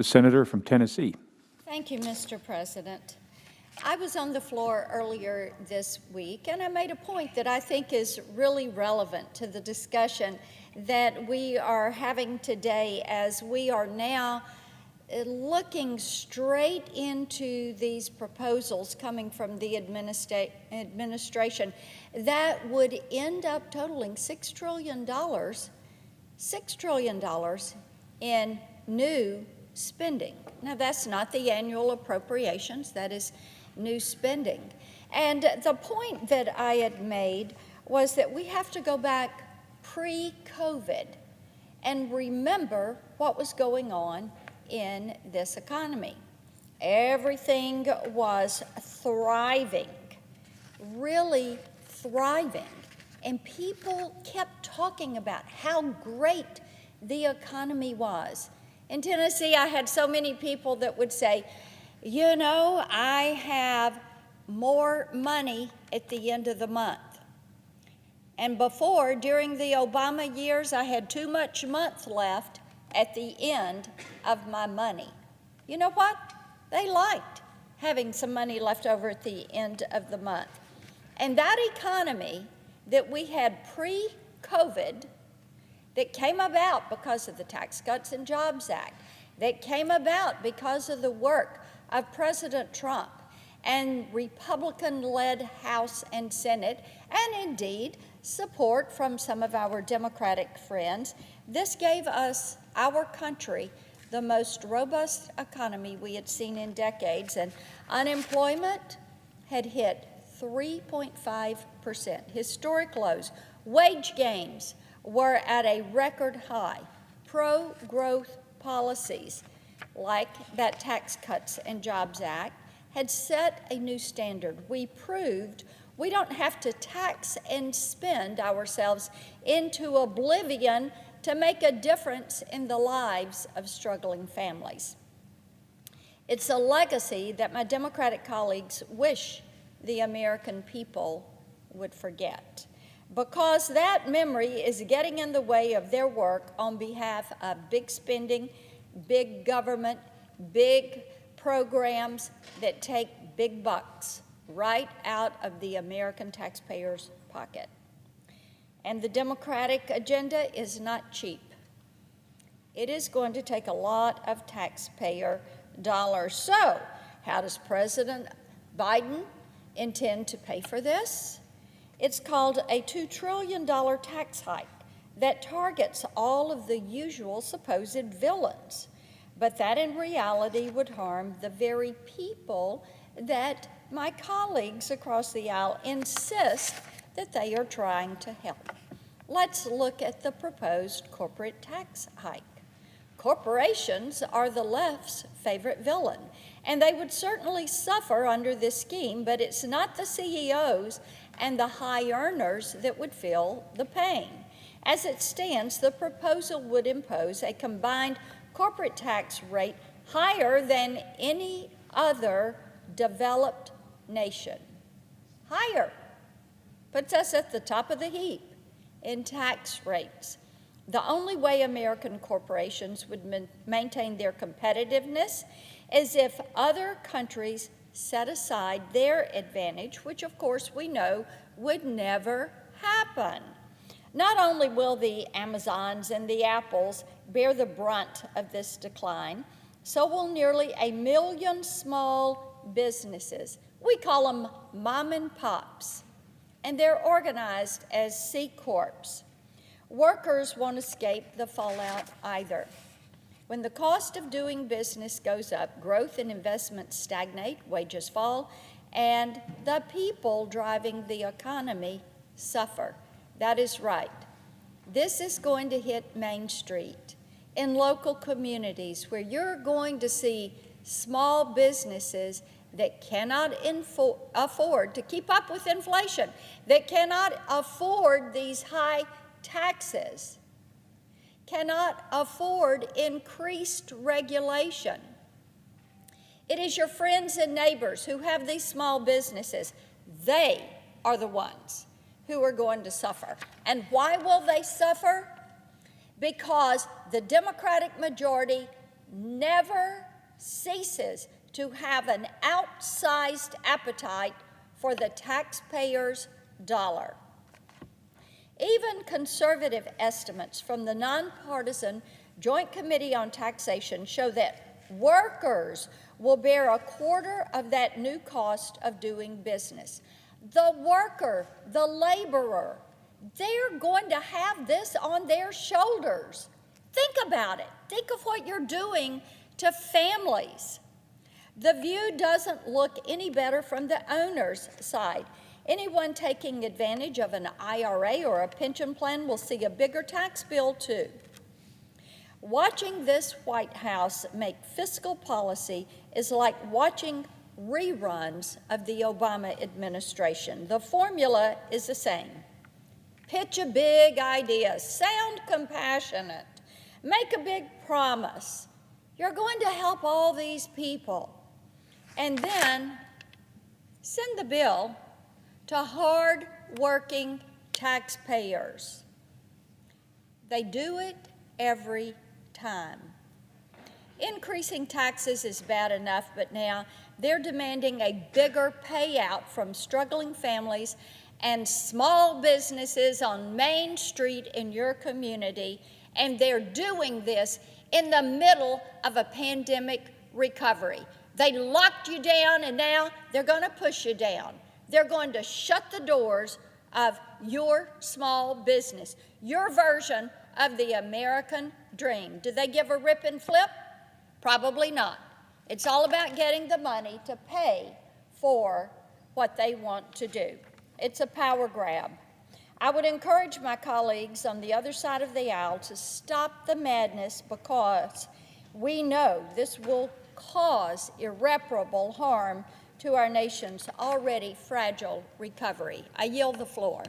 The senator from Tennessee. Thank you, Mr. President. I was on the floor earlier this week, and I made a point that I think is really relevant to the discussion that we are having today, as we are now looking straight into these proposals coming from the administration that would end up totaling $6 trillion in new spending. Now, that's not the annual appropriations, that is new spending. And the point that I had made was that we have to go back pre-COVID and remember what was going on in this economy. Everything was thriving, really thriving, and people kept talking about how great the economy was. In Tennessee, I had so many people that would say, you know, I have more money at the end of the month. And before, during the Obama years, I had too much month left at the end of my money. You know what? They liked having some money left over at the end of the month. And that economy that we had pre-COVID, that came about because of the Tax Cuts and Jobs Act, that came about because of the work of President Trump and Republican-led House and Senate, and indeed support from some of our Democratic friends. This gave us, our country, the most robust economy we had seen in decades, and unemployment had hit 3.5%, historic lows. Wage gains were at a record high. Pro-growth policies like that Tax Cuts and Jobs Act had set a new standard. We proved we don't have to tax and spend ourselves into oblivion to make a difference in the lives of struggling families. It's a legacy that my Democratic colleagues wish the American people would forget, because that memory is getting in the way of their work on behalf of big spending, big government, big programs that take big bucks right out of the American taxpayer's pocket. And the Democratic agenda is not cheap. It is going to take a lot of taxpayer dollars. So, how does President Biden intend to pay for this? It's called a $2 trillion tax hike that targets all of the usual supposed villains, but that in reality would harm the very people that my colleagues across the aisle insist that they are trying to help. Let's look at the proposed corporate tax hike. Corporations are the left's favorite villain, and they would certainly suffer under this scheme, but it's not the CEOs and the high earners that would feel the pain. As it stands, the proposal would impose a combined corporate tax rate higher than any other developed nation. Higher. Puts us at the top of the heap in tax rates. The only way American corporations would maintain their competitiveness is if other countries set aside their advantage, which of course we know would never happen. Not only will the Amazons and the Apples bear the brunt of this decline, so will nearly 1 million small businesses. We call them mom and pops, and they're organized as C Corps. Workers won't escape the fallout either. When the cost of doing business goes up, growth and investment stagnate, wages fall, and the people driving the economy suffer. That is right. This is going to hit Main Street in local communities where you're going to see small businesses that cannot afford to keep up with inflation, that cannot afford these high taxes, cannot afford increased regulation. It is your friends and neighbors who have these small businesses. They are the ones who are going to suffer. And why will they suffer? Because the Democratic majority never ceases to have an outsized appetite for the taxpayer's dollar. Even conservative estimates from the nonpartisan Joint Committee on Taxation show that workers will bear a quarter of that new cost of doing business. The worker, the laborer, they're going to have this on their shoulders. Think about it. Think of what you're doing to families. The view doesn't look any better from the owner's side. Anyone taking advantage of an IRA or a pension plan will see a bigger tax bill too. Watching this White House make fiscal policy is like watching reruns of the Obama administration. The formula is the same. Pitch a big idea, sound compassionate, make a big promise. You're going to help all these people. And then send the bill to hard-working taxpayers. They do it every time. Increasing taxes is bad enough, but now they're demanding a bigger payout from struggling families and small businesses on Main Street in your community, and they're doing this in the middle of a pandemic recovery. They locked you down, and now they're going to push you down. They're going to shut the doors of your small business, your version of the American dream. Do they give a rip and flip? Probably not. It's all about getting the money to pay for what they want to do. It's a power grab. I would encourage my colleagues on the other side of the aisle to stop the madness, because we know this will cause irreparable harm to our nation's already fragile recovery. I yield the floor.